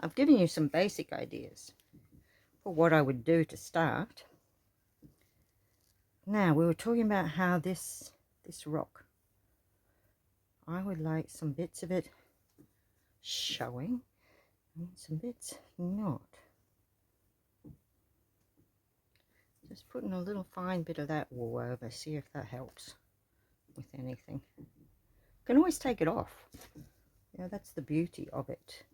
I've given you some basic ideas for what I would do to start. Now, we were talking about how this rock, I would like some bits of it showing and some bits not. Just putting a little fine bit of that wool over, see if that helps with anything. You can always take it off. Yeah, that's the beauty of it.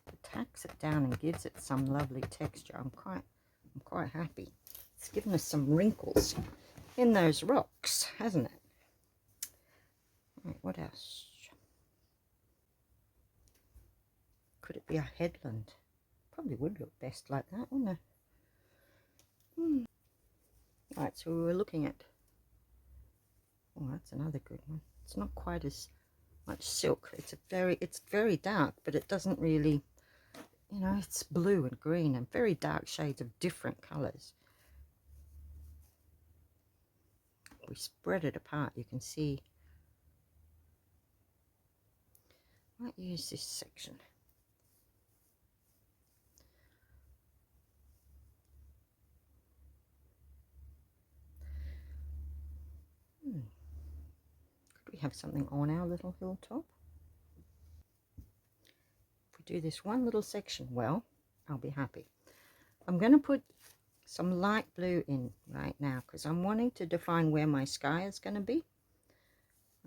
It tacks it down and gives it some lovely texture. I'm quite happy. It's given us some wrinkles in those rocks, hasn't it? Right, what else? Could it be a headland? Probably would look best like that, wouldn't it? Right, so we were looking at, oh, that's another good one. It's not quite as much silk. It's very dark, but it doesn't really, you know, it's blue and green and very dark shades of different colors. We spread it apart, you can see. I might use this section. Could we have something on our little hilltop? If we do this one little section well, I'll be happy. I'm going to put some light blue in right now because I'm wanting to define where my sky is going to be,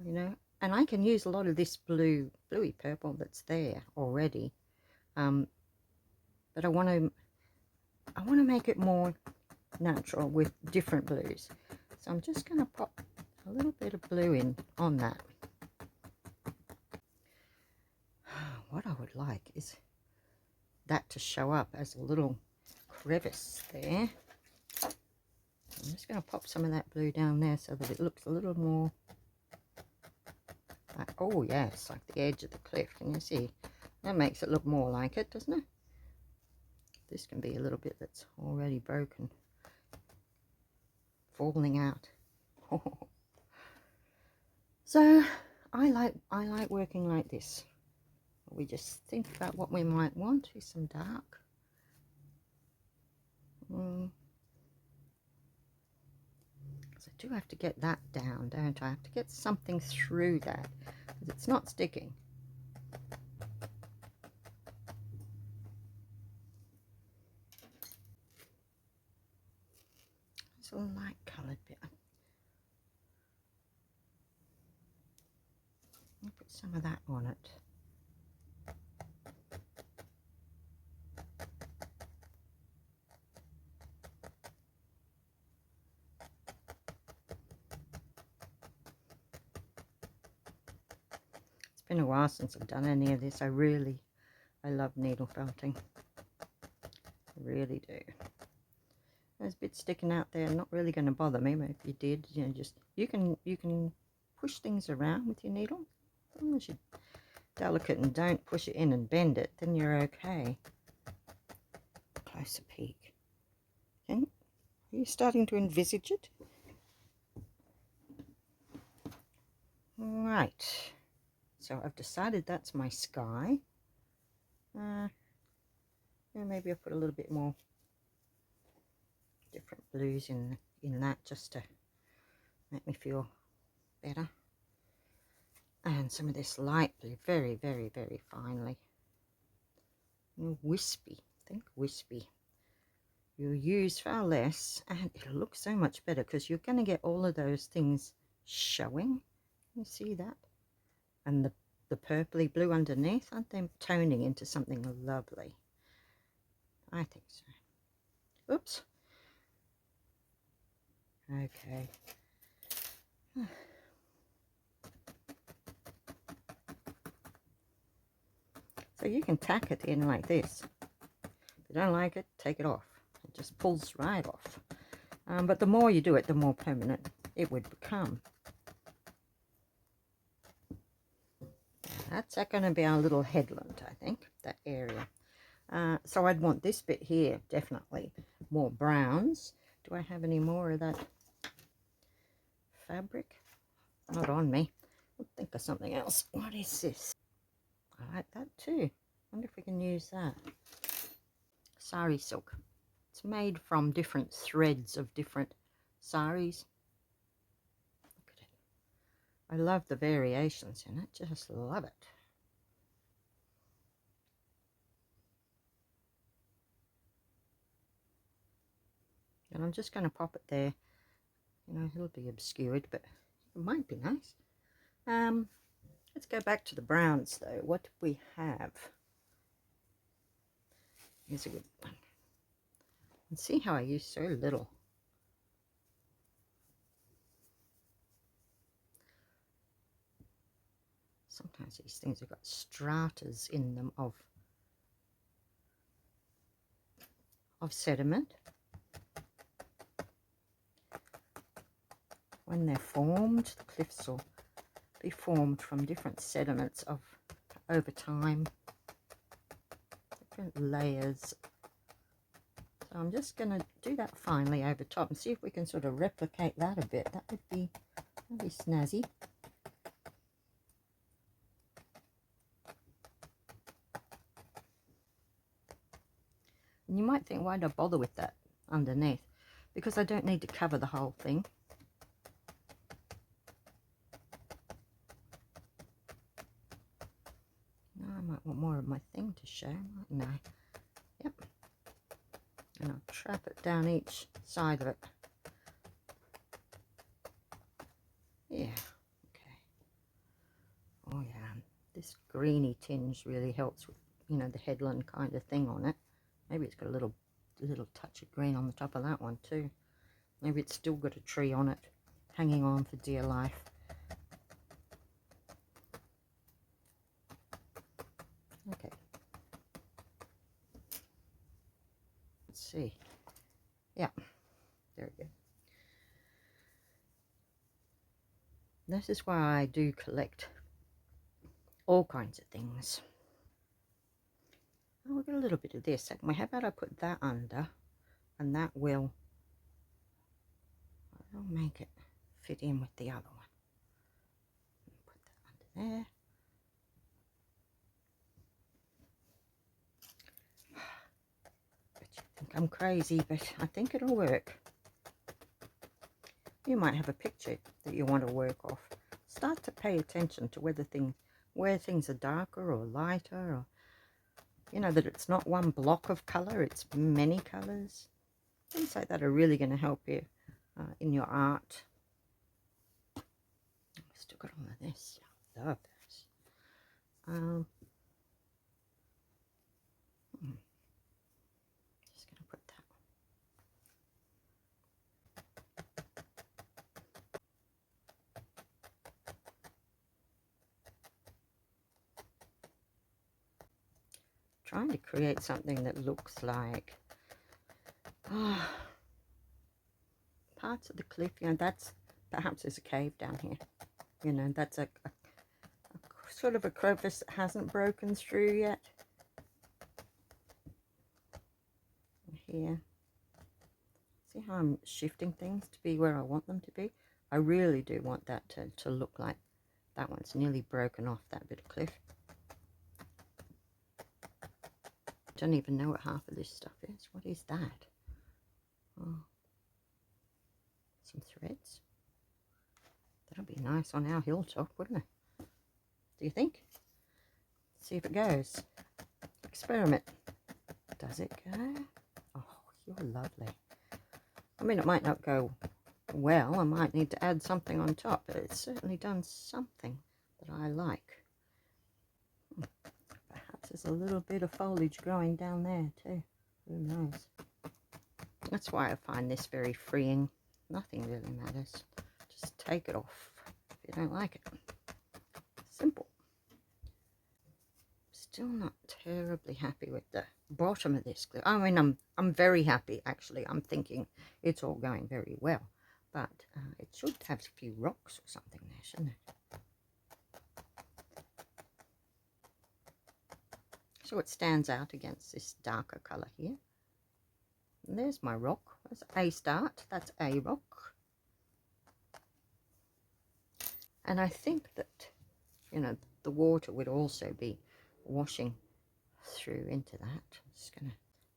you know, and I can use a lot of this bluey purple that's there already, but I want to make it more natural with different blues. So I'm just going to pop a little bit of blue in on that. What I would like is that to show up as a little crevice there. I'm just going to pop some of that blue down there so that it looks a little more like, oh yes, like the edge of the cliff. Can you see? That makes it look more like it, doesn't it? This can be a little bit that's already broken, falling out. So I like working like this. We just think about what we might want with some dark. So I do have to get that down, don't I? I have to get something through that because it's not sticking. It's a light coloured bit. I'll put some of that on it. It's been a while since I've done any of this. I love needle felting. I really do. There's bits sticking out there, not really going to bother me, but if you did, you know, just you can push things around with your needle. As long as you're delicate and don't push it in and bend it, then you're okay. Closer peek. Okay. Are you starting to envisage it? Right. So I've decided that's my sky. Yeah, maybe I'll put a little bit more different blues in that just to make me feel better. And some of this light blue, very, very, very finely. Wispy, think wispy. You'll use far less and it'll look so much better because you're going to get all of those things showing. You see that? And the purpley blue underneath, aren't they toning into something lovely? I think so. Oops. Okay. So you can tack it in like this. If you don't like it, take it off. It just pulls right off. But the more you do it, the more permanent it would become. That's going to be our little headland, I think, that area. So I'd want this bit here, definitely more browns. Do I have any more of that fabric? Not on me. think of something else. What is this? I like that too. Wonder if we can use that. Sari silk. It's made from different threads of different saris. Look at it. I love the variations in it. Just love it. And I'm just going to pop it there. You know, it'll be obscured, but it might be nice. Let's go back to the browns though. What do we have? Here's a good one. And see how I use so little. Sometimes these things have got stratas in them of sediment. When they're formed, the cliffs will be formed from different sediments of over time, different layers. So I'm just going to do that finely over top and see if we can sort of replicate that a bit. That'd be snazzy. And you might think, why do I bother with that underneath? Because I don't need to cover the whole thing. No, I might want more of my thing to show, mightn't I? Yep. And I'll trap it down each side of it. Yeah, okay. Oh yeah, this greeny tinge really helps with, you know, the headland kind of thing on it. Maybe it's got a little touch of green on the top of that one too. Maybe it's still got a tree on it, hanging on for dear life. Okay. Let's see. Yeah, very good. This is why I do collect all kinds of things. Oh, we've got a little bit of this. How about I put that under, and that will make it fit in with the other one. Put that under there. But you think I'm crazy, but I think it'll work. You might have a picture that you want to work off. Start to pay attention to where things are darker or lighter, or you know, that it's not one block of color, it's many colors. Things like that are really going to help you in your art. I've still got all of this. I love this. Just going to put that. Trying to create something that looks like parts of the cliff. You know, that's perhaps there's a cave down here. You know, that's a sort of a crevice that hasn't broken through yet. Here, see how I'm shifting things to be where I want them to be? I really do want that to look like that one's nearly broken off, that bit of cliff. Don't even know what half of this stuff is. What is that? Oh, some threads. That'll be nice on our hilltop, wouldn't it? Do you think? See if it goes. Experiment. Does it go? Oh, you're lovely. I mean, it might not go well. I might need to add something on top, but it's certainly done something that I like. Perhaps there's a little bit of foliage growing down there too. Who knows? That's why I find this very freeing. Nothing really matters. Just take it off if you don't like it. Simple. Still not terribly happy with the bottom of this cliff. I mean, I'm very happy actually. I'm thinking it's all going very well, but it should have a few rocks or something there, shouldn't it? So it stands out against this darker colour here. And there's my rock. That's a start. That's a rock. And I think that you know, the water would also be washing through into that. I'm just going to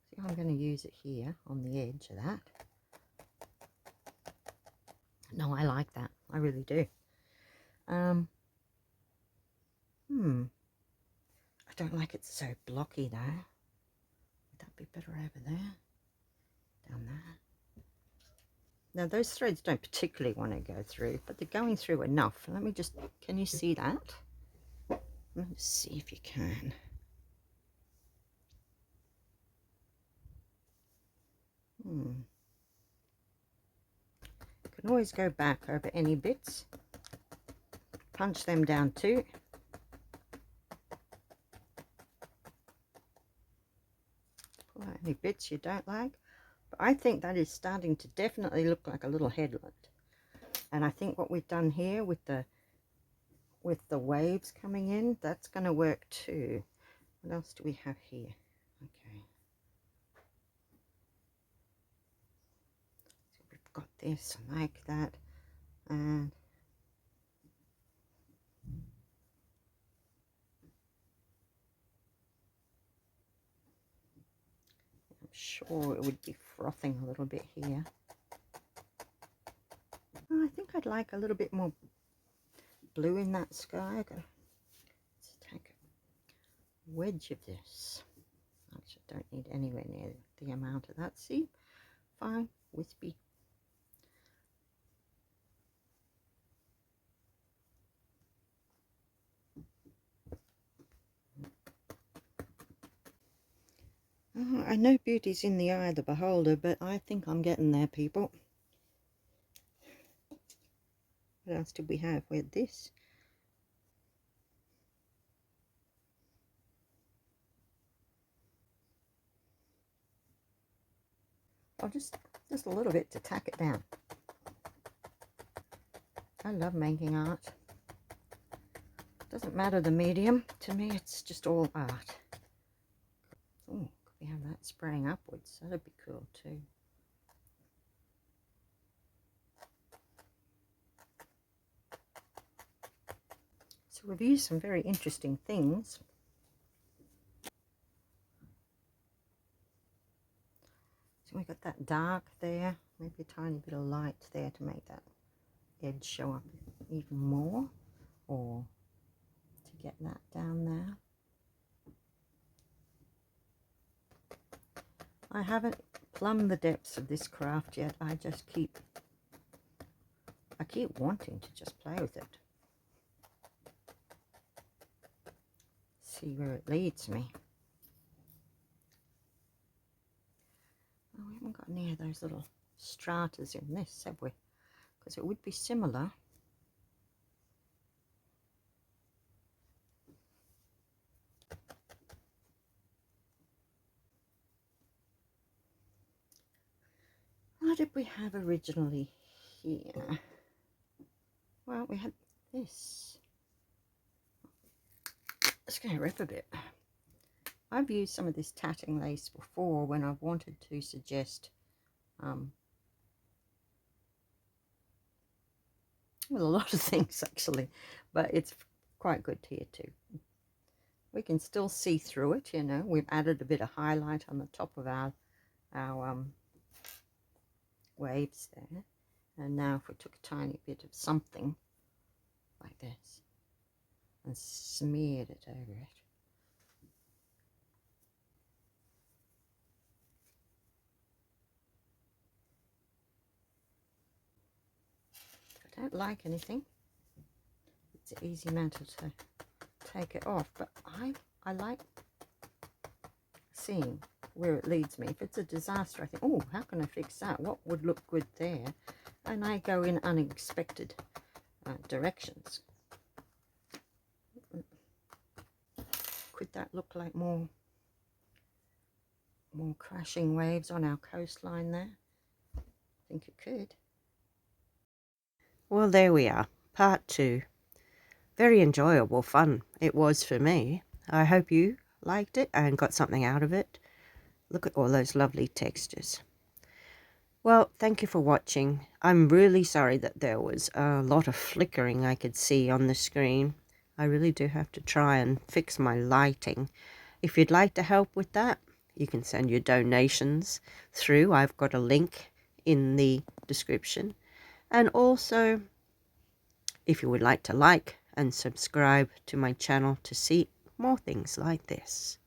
see how I'm going to use it here on the edge of that. No, I like that. I really do. I don't like it so blocky though. Would that be better over there? Down there. Now those threads don't particularly want to go through, but they're going through enough. Let me just, can you see that? Let me see if you can. You can always go back over any bits, punch them down too. Pull out any bits you don't like. But I think that is starting to definitely look like a little headland. And I think what we've done here with the waves coming in, that's going to work too. What else do we have here? Okay. So we've got this like that. And I'm sure it would be frothing a little bit here. Oh, I think I'd like a little bit more blue in that sky. Let's take a wedge of this. Actually, I don't need anywhere near the amount of that. See? Fine, wispy. Oh, I know beauty's in the eye of the beholder, but I think I'm getting there, people. What else did we have? We had this. Oh, just a little bit to tack it down. I love making art. Doesn't matter the medium. To me, it's just all art. Oh, could we have that spraying upwards? That'd be cool too. So we've used some very interesting things. So we got that dark there, maybe a tiny bit of light there to make that edge show up even more, or to get that down there. I haven't plumbed the depths of this craft yet. I keep wanting to just play with it. See where it leads me. Oh, we haven't got any of those little stratas in this, have we? Because it would be similar. What did we have originally here? Well, we had this. It's going to rip a bit. I've used some of this tatting lace before when I've wanted to suggest well, a lot of things actually, but it's quite good here too. We can still see through it, you know. We've added a bit of highlight on the top of our waves there. And now if we took a tiny bit of something like this and smeared it over it. If I don't like anything, it's an easy matter to take it off, but I like seeing where it leads me. If it's a disaster, I think, oh, how can I fix that? What would look good there? And I go in unexpected directions. Could that look like more crashing waves on our coastline there? I think it could. Well, there we are, part 2. Very enjoyable fun it was for me. I hope you liked it and got something out of it. Look at all those lovely textures. Well, thank you for watching. I'm really sorry that there was a lot of flickering I could see on the screen. I really do have to try and fix my lighting. If you'd like to help with that, you can send your donations through. I've got a link in the description. And also, if you would like to like and subscribe to my channel to see more things like this.